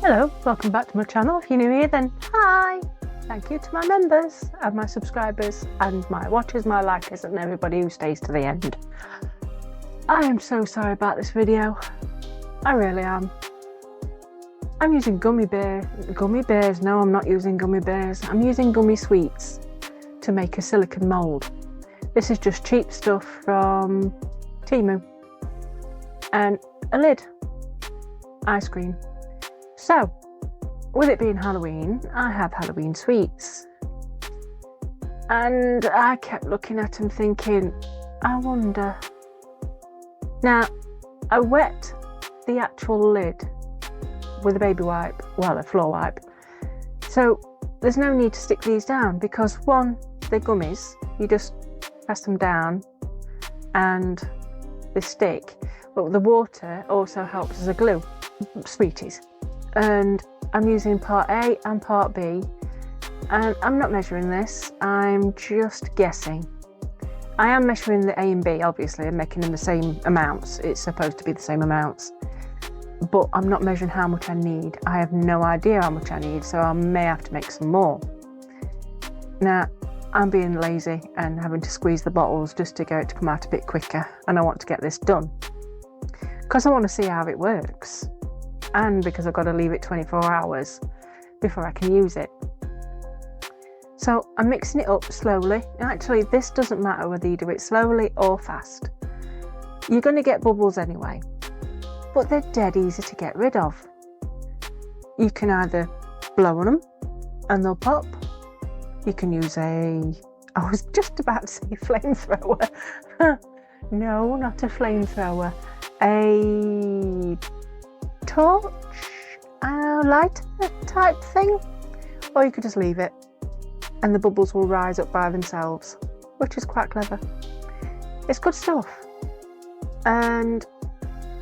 Hello, welcome back to my channel. If you're new here, then hi! Thank you to my members and my subscribers and my watchers, my likers and everybody who stays to the end. I am so sorry about this video. I really am. I'm using gummy bears. No, I'm not using gummy bears. I'm using gummy sweets to make a silicone mould. This is just cheap stuff from Temu. And a lid. Ice cream. So, with it being Halloween, I have Halloween sweets. And I kept looking at them thinking, I wonder. Now, I wet the actual lid with a baby wipe, well, a floor wipe. So, there's no need to stick these down because one, they're gummies. You just press them down and they stick. But the water also helps as a glue. Sweeties. And I'm using part A and part B, and I'm not measuring this, I'm just guessing. I am measuring the A and B, obviously, I'm making them the same amounts, it's supposed to be the same amounts, but I'm not measuring how much I need. I have no idea how much I need, so I may have to make some more. Now, I'm being lazy and having to squeeze the bottles just to get it to come out a bit quicker, and I want to get this done because I want to see how it works. And because I've got to leave it 24 hours before I can use it. So I'm mixing it up slowly. Actually, this doesn't matter whether you do it slowly or fast. You're going to get bubbles anyway, but they're dead easy to get rid of. You can either blow on them and they'll pop. You can use I was just about to say flamethrower. No, not a flamethrower. A torch, lighter type thing, or you could just leave it and the bubbles will rise up by themselves, which is quite clever. It's good stuff, and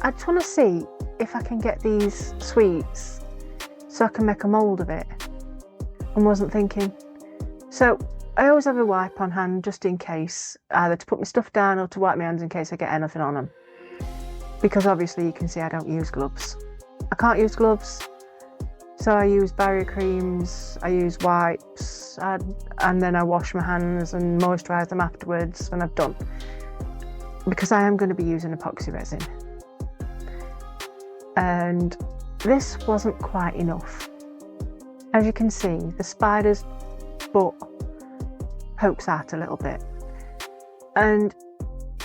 I just want to see if I can get these sweets so I can make a mould of it, and wasn't thinking. So I always have a wipe on hand just in case, either to put my stuff down or to wipe my hands in case I get anything on them, because obviously you can see I don't use gloves. I can't use gloves, so I use barrier creams, I use wipes, and then I wash my hands and moisturise them afterwards when I've done, because I am going to be using epoxy resin. And this wasn't quite enough. As you can see, the spider's butt pokes out a little bit, and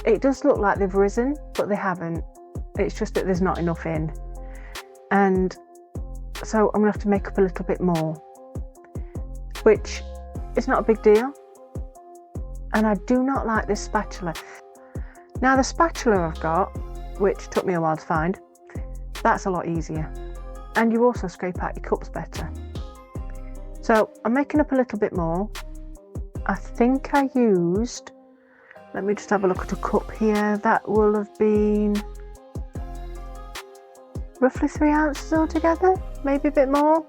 it does look like they've risen, but they haven't. It's just that there's not enough in. And so I'm going to have to make up a little bit more, which is not a big deal. And I do not like this spatula. Now the spatula I've got, which took me a while to find, that's a lot easier. And you also scrape out your cups better. So I'm making up a little bit more. I think I used, let me just have a look at a cup here, that will have been roughly 3 ounces altogether, maybe a bit more.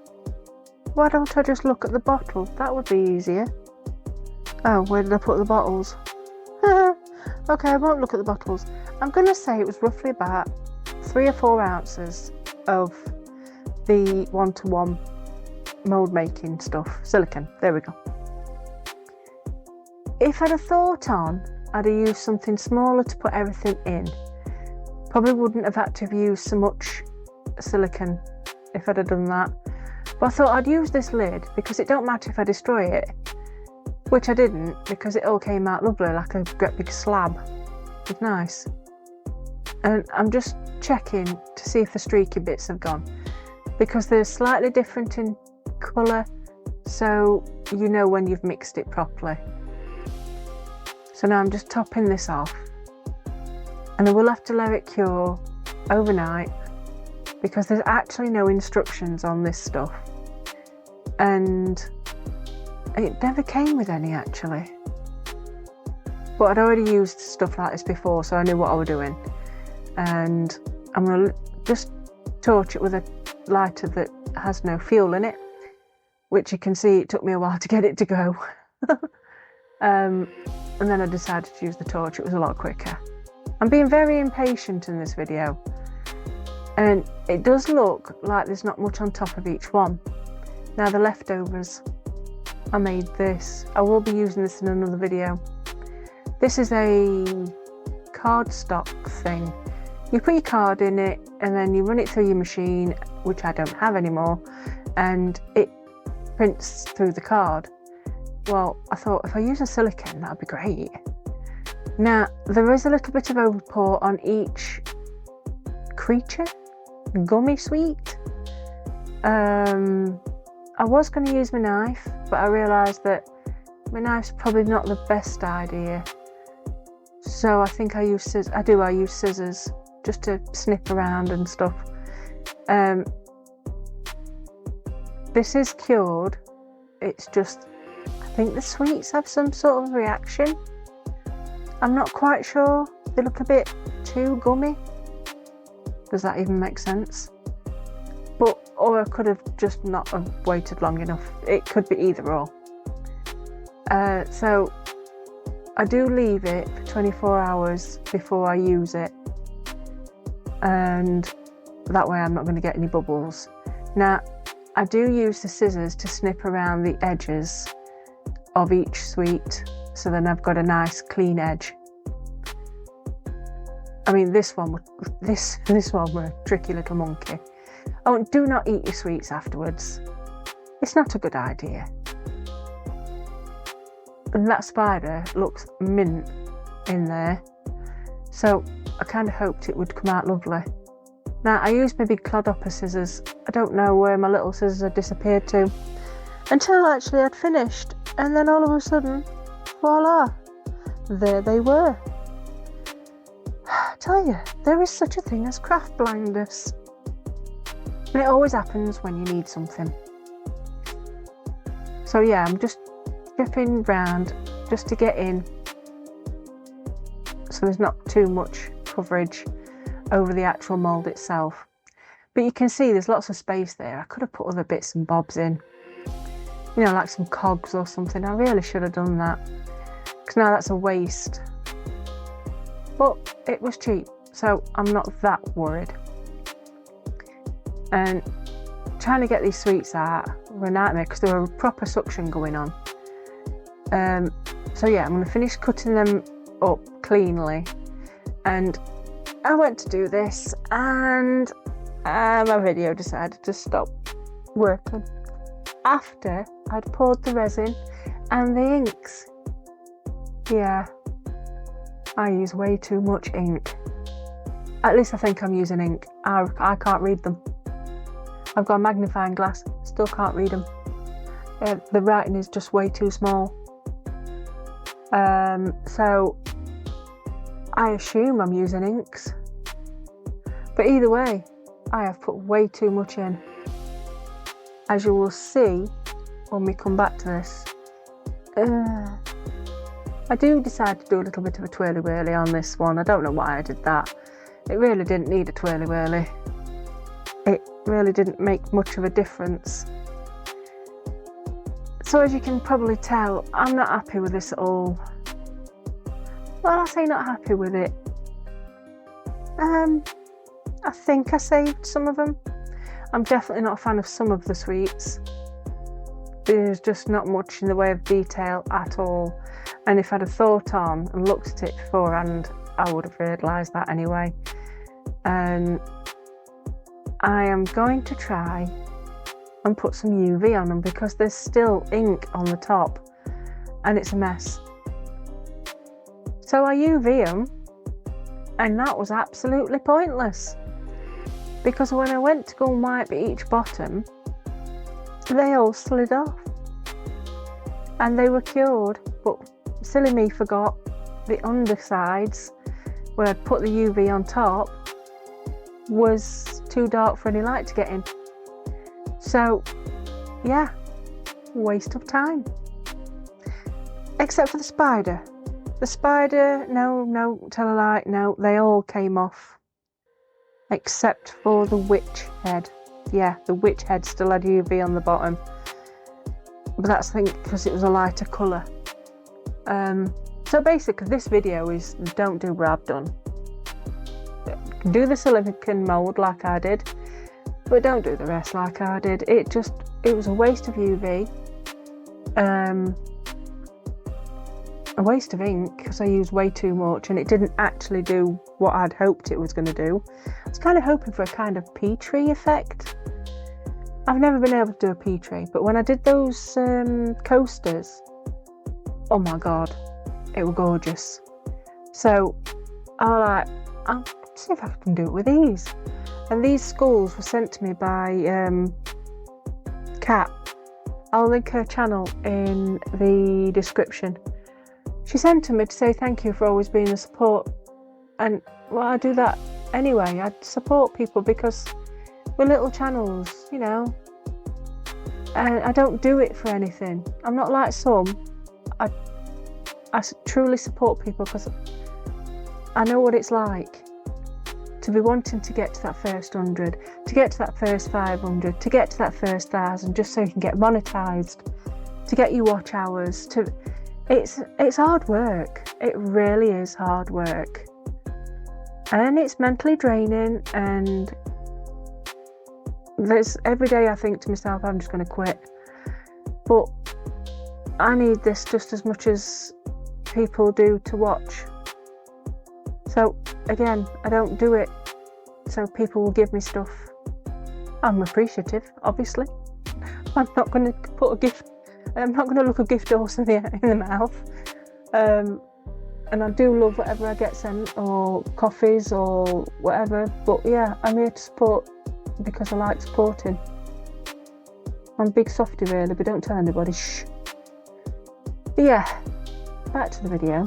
Why don't I just look at the bottle? That would be easier. Oh, where did I put the bottles? Okay, I won't look at the bottles. I'm going to say it was roughly about 3 or 4 ounces of the 1-to-1 mould making stuff, silicone. There we go. If I'd have thought on, I'd have used something smaller to put everything in. Probably wouldn't have had to have used so much silicone if I'd have done that, but I thought I'd use this lid because it don't matter if I destroy it, which I didn't, because it all came out lovely like a great big slab. It's nice. And I'm just checking to see if the streaky bits have gone, because they're slightly different in colour, so you know when you've mixed it properly. So now I'm just topping this off, and I will have to let it cure overnight because there's actually no instructions on this stuff, and it never came with any actually, but I'd already used stuff like this before, so I knew what I was doing. And I'm going to just torch it with a lighter that has no fuel in it, which you can see it took me a while to get it to go. And then I decided to use the torch. It was a lot quicker. I'm being very impatient in this video. And it does look like there's not much on top of each one. Now the leftovers, I made this. I will be using this in another video. This is a cardstock thing. You put your card in it and then you run it through your machine, which I don't have anymore, and it prints through the card. Well, I thought if I use a silicone, that'd be great. Now, there is a little bit of overpour on each creature, gummy sweet. I was going to use my knife, but I realised that my knife's probably not the best idea. So I think I use scissors. I use scissors just to snip around and stuff. This is cured. It's just, I think the sweets have some sort of reaction. I'm not quite sure. They look a bit too gummy. Does that even make sense? Or I could have just not have waited long enough. It could be either or. So I do leave it for 24 hours before I use it, and that way I'm not going to get any bubbles. Now I do use the scissors to snip around the edges of each sweet, so then I've got a nice clean edge. I mean, this one was a tricky little monkey. Oh, and do not eat your sweets afterwards. It's not a good idea. And that spider looks mint in there, so I kind of hoped it would come out lovely. Now, I used my big clodhopper scissors. I don't know where my little scissors had disappeared to, until actually I'd finished, and then all of a sudden, voila, there they were. I tell you, there is such a thing as craft blindness. And it always happens when you need something. So yeah, I'm just stripping round just to get in, so there's not too much coverage over the actual mould itself. But you can see there's lots of space there. I could have put other bits and bobs in, you know, like some cogs or something. I really should have done that, because now that's a waste. But it was cheap, so I'm not that worried. And trying to get these sweets out were a nightmare, because there were proper suction going on. So yeah, I'm going to finish cutting them up cleanly, and I went to do this, and my video decided to stop working after I'd poured the resin and the inks. Yeah, I use way too much ink. At least I think I'm using ink. I can't read them. I've got a magnifying glass, still can't read them. The writing is just way too small. So I assume I'm using inks. But either way, I have put way too much in. As you will see when we come back to this. I do decide to do a little bit of a twirly-whirly on this one. I don't know why I did that. It really didn't need a twirly-whirly. It really didn't make much of a difference. So as you can probably tell, I'm not happy with this at all. Well, I say not happy with it. I think I saved some of them. I'm definitely not a fan of some of the sweets. There's just not much in the way of detail at all. And if I'd have thought on and looked at it beforehand, I would have realised that anyway. And I am going to try and put some UV on them, because there's still ink on the top and it's a mess. So I UV them, and that was absolutely pointless, because when I went to go and wipe each bottom, they all slid off and they were cured. But silly me forgot the undersides, where I'd put the UV on top, was too dark for any light to get in. So yeah, waste of time. Except for the spider. The spider, no, tell a lie, no, they all came off. Except for the witch head. Yeah, the witch head still had UV on the bottom. But that's, I think, because it was a lighter colour. So basically this video is don't do what I've done. can do the silicone mould like I did, but don't do the rest like I did. It was a waste of UV, a waste of ink because I used way too much and it didn't actually do what I'd hoped it was going to do. I was kind of hoping for a kind of pea tree effect. I've never been able to do a pea tree, but when I did those coasters, oh my god, it was gorgeous. So I'll see if I can do it with these. And these skulls were sent to me by Kat. I'll link her channel in the description. She sent them to me to say thank you for always being a support. And well, I do that anyway. I support people because we're little channels, you know. And I don't do it for anything. I'm not like some. I truly support people because I know what it's like to be wanting to get to that first 100, to get to that first 500, to get to that first 1,000, just so you can get monetized, to get your watch hours. It's hard work. It really is hard work, and it's mentally draining. And every day I think to myself, I'm just going to quit. But I need this just as much as people do to watch. So again, I don't do it so people will give me stuff. I'm appreciative, obviously. I'm not going to put a gift. I'm not going to look a gift horse in the mouth. And I do love whatever I get sent, or coffees or whatever. But yeah, I'm here to support because I like supporting. I'm a big softie really, but don't tell anybody. Shh. But yeah, back to the video.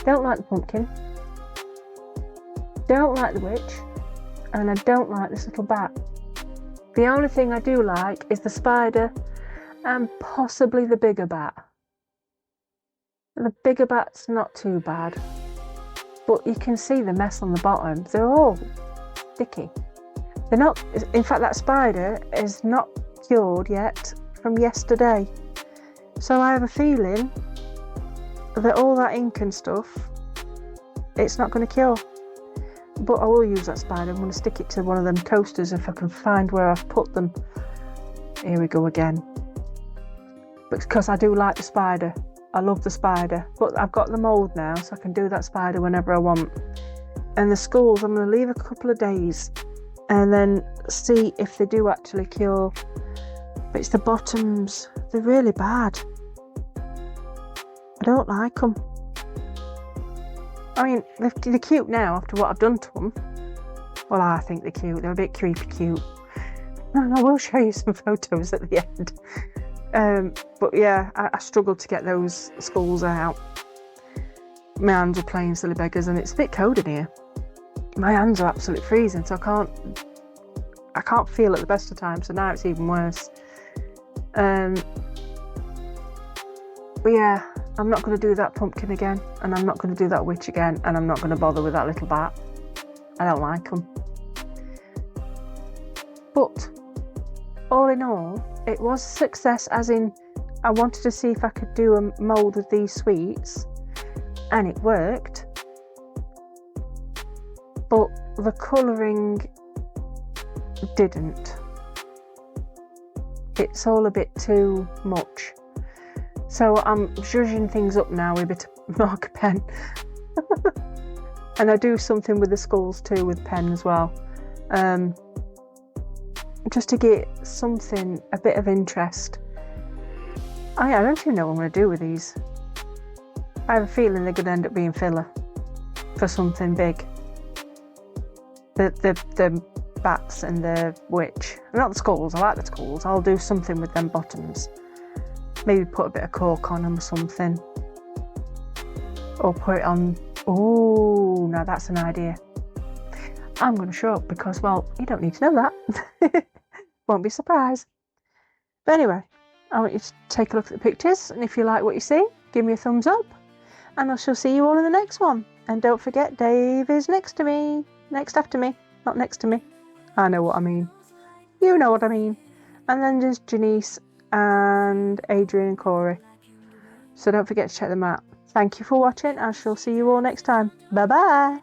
Don't like the pumpkin. Don't like the witch. And I don't like this little bat. The only thing I do like is the spider and possibly the bigger bat. The bigger bat's not too bad, but you can see the mess on the bottom. They're all sticky. They're not, in fact, that spider is not cured yet from yesterday. So I have a feeling that all that ink and stuff, it's not going to cure. But I will use that spider. I'm going to stick it to one of them coasters if I can find where I've put them. Here we go again. Because I do like the spider. I love the spider. But I've got the mould now, so I can do that spider whenever I want. And the skulls, I'm going to leave a couple of days and then see if they do actually cure. But it's the bottoms. They're really bad. I don't like them. I mean, they're cute now after what I've done to them. Well, I think they're cute. They're a bit creepy cute. And I will show you some photos at the end. But yeah, I struggled to get those skulls out. My hands are playing silly beggars, and it's a bit cold in here. My hands are absolutely freezing, so I can't feel at the best of times, so now it's even worse. But yeah, I'm not going to do that pumpkin again, and I'm not going to do that witch again, and I'm not going to bother with that little bat. I don't like them. But all in all, it was a success, as in I wanted to see if I could do a mould with these sweets, and it worked. But the colouring didn't. It's all a bit too much. So I'm zhuzhing things up now with a bit of marker pen. And I do something with the skulls too with pen as well. Just to get something, a bit of interest. I don't even know what I'm going to do with these. I have a feeling they're going to end up being filler for something big. The bats and the witch. Not the skulls, I like the skulls. I'll do something with them bottoms. Maybe put a bit of cork on them or something. Or put it on... Oh, now that's an idea. I'm going to show up because, well, you don't need to know that. Won't be surprised. But anyway, I want you to take a look at the pictures, and if you like what you see, give me a thumbs up, and I shall see you all in the next one. And don't forget, Dave is next after me, not next to me. I know what I mean. You know what I mean. And then there's Janice and Adrian and Corey. So don't forget to check them out. Thank you for watching. I shall see you all next time. Bye bye.